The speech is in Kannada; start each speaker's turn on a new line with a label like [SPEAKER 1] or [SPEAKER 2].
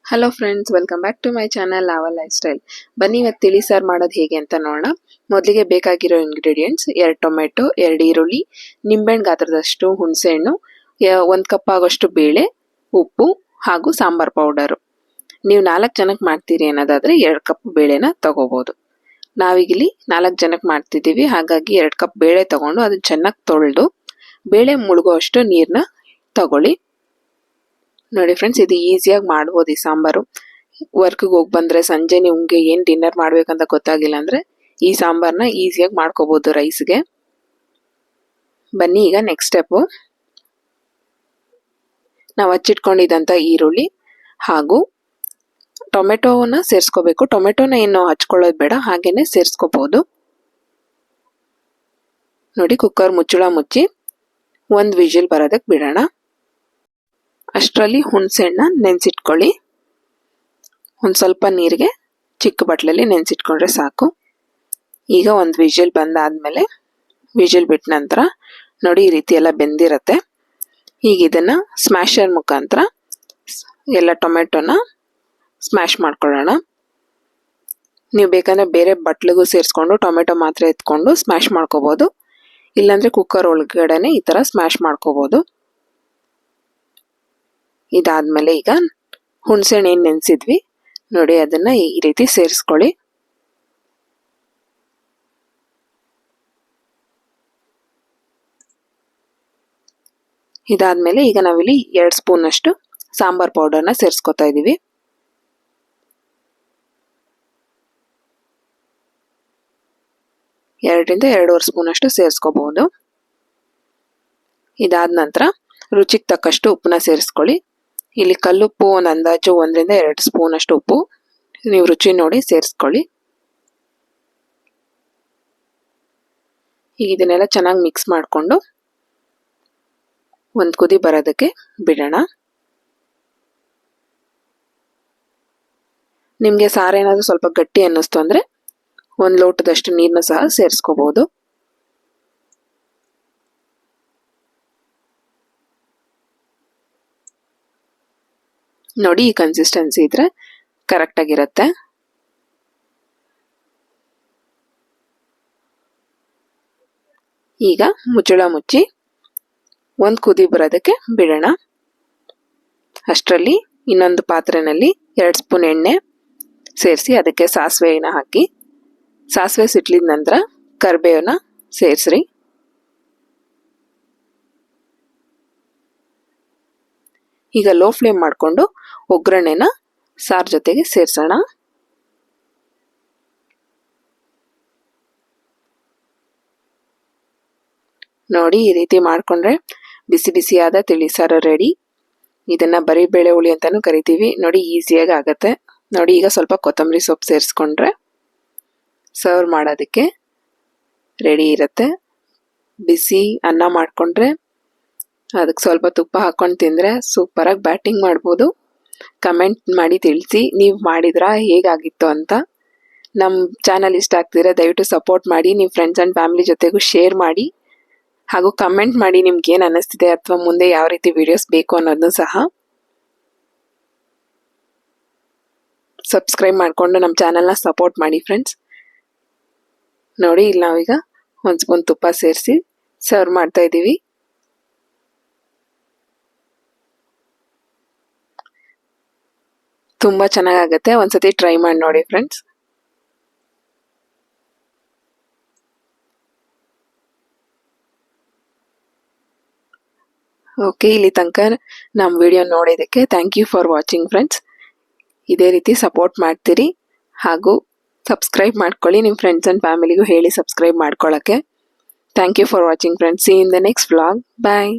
[SPEAKER 1] Hello friends, welcome back to my channel lava lifestyle. ಬನ್ನಿ ಇವತ್ತು ತಿಳಿ ಸಾರು ಮಾಡೋದು ಹೇಗೆ ಅಂತ ನೋಡೋಣ. ಮೊದಲಿಗೆ ಬೇಕಾಗಿರೋ ಇಂಗ್ರೀಡಿಯೆಂಟ್ಸ್: 2 ಟೊಮೆಟೊ, 2 ಈರುಳ್ಳಿ, ನಿಂಬೆಹಣ್ಣು ಗಾತ್ರದಷ್ಟು ಹುಣಸೆಹಣ್ಣು, 1 ಕಪ್ ಆಗೋಷ್ಟು ಬೇಳೆ, ಉಪ್ಪು ಹಾಗೂ ಸಾಂಬಾರ್ ಪೌಡರು. ನೀವು 4 ಜನಕ್ಕೆ ಮಾಡ್ತೀರಿ ಅನ್ನೋದಾದರೆ 2 ಕಪ್ ಬೇಳೆನ ತಗೋಬೋದು. ನಾವೀಗಿಲ್ಲಿ 4 ಜನಕ್ಕೆ ಮಾಡ್ತಿದ್ದೀವಿ, ಹಾಗಾಗಿ 2 ಕಪ್ ಬೇಳೆ ತಗೊಂಡು ಅದನ್ನು ಚೆನ್ನಾಗಿ ತೊಳೆದು ಬೇಳೆ ಮುಳುಗೋ ಅಷ್ಟು ನೀರನ್ನ ತಗೊಳ್ಳಿ. ನೋಡಿ ಫ್ರೆಂಡ್ಸ್, ಇದು ಈಸಿಯಾಗಿ ಮಾಡ್ಬೋದು. ಈ ಸಾಂಬಾರು ವರ್ಕ್ಗೆ ಹೋಗಿ ಬಂದರೆ ಸಂಜೆ ನಿಮಗೆ ಏನು ಡಿನ್ನರ್ ಮಾಡ್ಬೇಕಂತ ಗೊತ್ತಾಗಿಲ್ಲ ಅಂದರೆ ಈ ಸಾಂಬಾರನ್ನ ಈಸಿಯಾಗಿ ಮಾಡ್ಕೋಬೋದು ರೈಸ್ಗೆ. ಬನ್ನಿ ಈಗ ನೆಕ್ಸ್ಟ್ ಸ್ಟೆಪ್ಪು. ನಾವು ಹಚ್ಚಿಟ್ಕೊಂಡಿದ್ದಂಥ ಈರುಳ್ಳಿ ಹಾಗೂ ಟೊಮೆಟೋನ ಸೇರಿಸ್ಕೋಬೇಕು. ಟೊಮೆಟೋನ ಏನು ಹಚ್ಕೊಳ್ಳೋದು ಬೇಡ, ಹಾಗೇನೆ ಸೇರಿಸ್ಕೋಬೋದು. ನೋಡಿ, ಕುಕ್ಕರ್ ಮುಚ್ಚಳ ಮುಚ್ಚಿ 1 ವಿಜಿಲ್ ಬರೋದಕ್ಕೆ ಬಿಡೋಣ. ಅಷ್ಟರಲ್ಲಿ ಹುಣಸೆಹಣ್ಣ ನೆನೆಸಿಟ್ಕೊಳ್ಳಿ. ಒಂದು ಸ್ವಲ್ಪ ನೀರಿಗೆ ಚಿಕ್ಕ ಬಟ್ಲಲ್ಲಿ ನೆನೆಸಿಟ್ಕೊಂಡ್ರೆ ಸಾಕು. ಈಗ 1 ವಿಜಿಲ್ ಬಂದಾದಮೇಲೆ ವಿಜಿಲ್ ಬಿಟ್ಟ ನಂತರ ನೋಡಿ ಈ ರೀತಿ ಎಲ್ಲ ಬೆಂದಿರುತ್ತೆ. ಈಗ ಇದನ್ನು ಸ್ಮ್ಯಾಶರ್ ಮುಖಾಂತರ ಎಲ್ಲ ಟೊಮೆಟೊನ ಸ್ಮ್ಯಾಶ್ ಮಾಡ್ಕೊಳ್ಳೋಣ. ನೀವು ಬೇಕಂದರೆ ಬೇರೆ ಬಟ್ಲಿಗೂ ಸೇರಿಸ್ಕೊಂಡು ಟೊಮೆಟೊ ಮಾತ್ರ ಎತ್ಕೊಂಡು ಸ್ಮ್ಯಾಶ್ ಮಾಡ್ಕೋಬೋದು, ಇಲ್ಲಾಂದರೆ ಕುಕ್ಕರ್ ಒಳಗಡೆನೆ ಈ ಥರ ಸ್ಮ್ಯಾಶ್ ಮಾಡ್ಕೋಬೋದು. ಇದಾದ್ಮೇಲೆ ಈಗ ಹುಣಸೆಹಣ್ಣು ಏನು ನೆನೆಸಿದ್ವಿ ನೋಡಿ, ಅದನ್ನ ಈ ರೀತಿ ಸೇರಿಸ್ಕೊಳ್ಳಿ. ಇದಾದ್ಮೇಲೆ ಈಗ ನಾವಿಲ್ಲಿ 2 ಸ್ಪೂನ್ ಅಷ್ಟು ಸಾಂಬಾರ್ ಪೌಡರ್ನ ಸೇರಿಸ್ಕೊತಾ ಇದ್ದೀವಿ. ಎರಡರಿಂದ 2.5 ಸ್ಪೂನ್ ಅಷ್ಟು ಸೇರಿಸ್ಕೋಬಹುದು. ಇದಾದ ನಂತರ ರುಚಿಗೆ ತಕ್ಕಷ್ಟು ಉಪ್ಪನ್ನ ಸೇರಿಸ್ಕೊಳ್ಳಿ. ಇಲ್ಲಿ ಕಲ್ಲುಪ್ಪು ಒಂದು ಅಂದಾಜು 1 ರಿಂದ 2 ಸ್ಪೂನ್ ಅಷ್ಟು ಉಪ್ಪು ನೀವು ರುಚಿ ನೋಡಿ ಸೇರಿಸ್ಕೊಳ್ಳಿ. ಈಗ ಇದನ್ನೆಲ್ಲ ಚೆನ್ನಾಗಿ ಮಿಕ್ಸ್ ಮಾಡಿಕೊಂಡು 1 ಕುದಿ ಬರೋದಕ್ಕೆ ಬಿಡೋಣ. ನಿಮಗೆ ಸಾರು ಏನಾದರೂ ಸ್ವಲ್ಪ ಗಟ್ಟಿ ಅನ್ನಿಸ್ತು ಅಂದರೆ 1 ಲೋಟದಷ್ಟು ನೀರನ್ನು ಸಹ ಸೇರಿಸ್ಕೋಬಹುದು. ನೋಡಿ, ಈ ಕನ್ಸಿಸ್ಟೆನ್ಸಿ ಇದ್ರೆ ಕರೆಕ್ಟ್ ಆಗಿರುತ್ತೆ. ಈಗ ಮುಚ್ಚಳ ಮುಚ್ಚಿ 1 ಕುದಿ ಬರೋದಕ್ಕೆ ಬಿಡೋಣ. ಅಷ್ಟರಲ್ಲಿ ಇನ್ನೊಂದು ಪಾತ್ರೆಯಲ್ಲಿ 2 ಸ್ಪೂನ್ ಎಣ್ಣೆ ಸೇರಿಸಿ ಅದಕ್ಕೆ ಸಾಸಿವೆನ ಹಾಕಿ, ಸಾಸಿವೆ ಸಿಟ್ಲಿದ ನಂತರ ಕರಿಬೇವನ್ನ ಸೇರಿಸ್ರಿ. ಈಗ ಲೋ ಫ್ಲೇಮ್ ಮಾಡಿಕೊಂಡು ಒಗ್ಗರಣೆನ ಸಾರು ಜೊತೆಗೆ ಸೇರಿಸೋಣ. ನೋಡಿ, ಈ ರೀತಿ ಮಾಡಿಕೊಂಡ್ರೆ ಬಿಸಿ ಬಿಸಿಯಾದ ತಿಳಿ ಸಾರು ರೆಡಿ. ಇದನ್ನ ಬರೀ ಬೇಳೆ ಹುಳಿ ಅಂತಾನೂ ಕರಿತೀವಿ. ನೋಡಿ, ಈಸಿಯಾಗಿ ಆಗತ್ತೆ. ನೋಡಿ, ಈಗ ಸ್ವಲ್ಪ ಕೊತ್ತಂಬರಿ ಸೊಪ್ಪು ಸೇರಿಸ್ಕೊಂಡ್ರೆ ಸರ್ವ್ ಮಾಡೋದಕ್ಕೆ ರೆಡಿ ಇರುತ್ತೆ. ಬಿಸಿ ಅನ್ನ ಮಾಡಿಕೊಂಡ್ರೆ ಅದಕ್ಕೆ ಸ್ವಲ್ಪ ತುಪ್ಪ ಹಾಕೊಂಡು ತಿಂದರೆ ಸೂಪರಾಗಿ ಬ್ಯಾಟಿಂಗ್ ಮಾಡ್ಬೋದು. ಕಮೆಂಟ್ ಮಾಡಿ ತಿಳಿಸಿ ನೀವು ಮಾಡಿದ್ರಾ, ಹೇಗಾಗಿತ್ತು ಅಂತ. ನಮ್ಮ ಚಾನಲ್ ಇಷ್ಟ ಆಗ್ತಿದ್ರೆ ದಯವಿಟ್ಟು ಸಪೋರ್ಟ್ ಮಾಡಿ. ನಿಮ್ಮ ಫ್ರೆಂಡ್ಸ್ ಆ್ಯಂಡ್ ಫ್ಯಾಮಿಲಿ ಜೊತೆಗೂ ಶೇರ್ ಮಾಡಿ ಹಾಗೂ ಕಮೆಂಟ್ ಮಾಡಿ ನಿಮ್ಗೆ ಏನು ಅನ್ನಿಸ್ತಿದೆ ಅಥವಾ ಮುಂದೆ ಯಾವ ರೀತಿ ವಿಡಿಯೋಸ್ ಬೇಕು ಅನ್ನೋದನ್ನು ಸಹ. ಸಬ್ಸ್ಕ್ರೈಬ್ ಮಾಡಿಕೊಂಡು ನಮ್ಮ ಚಾನಲ್ನ ಸಪೋರ್ಟ್ ಮಾಡಿ ಫ್ರೆಂಡ್ಸ್. ನೋಡಿ, ಇಲ್ಲಿ ನಾವೀಗ 1 ಸ್ಪೂನ್ ತುಪ್ಪ ಸೇರಿಸಿ ಸರ್ವ್ ಮಾಡ್ತಾ ಇದ್ದೀವಿ. ತುಂಬ ಚೆನ್ನಾಗಾಗತ್ತೆ. ಒಂದ್ಸತಿ ಟ್ರೈ ಮಾಡಿ ನೋಡಿ ಫ್ರೆಂಡ್ಸ್. ಓಕೆ, ಇಲ್ಲಿ ತನಕ ನಮ್ಮ ವಿಡಿಯೋ ನೋಡಿದ್ದಕ್ಕೆ thank you for watching friends. ಇದೇ ರೀತಿ ಸಪೋರ್ಟ್ ಮಾಡ್ತೀರಿ ಹಾಗೂ ಸಬ್ಸ್ಕ್ರೈಬ್ ಮಾಡ್ಕೊಳ್ಳಿ. ನಿಮ್ಮ ಫ್ರೆಂಡ್ಸ್ ಆ್ಯಂಡ್ ಫ್ಯಾಮಿಲಿಗೂ ಹೇಳಿ ಸಬ್ಸ್ಕ್ರೈಬ್ ಮಾಡ್ಕೊಳ್ಳೋಕ್ಕೆ. Thank you for watching friends. See in the next vlog. Bye.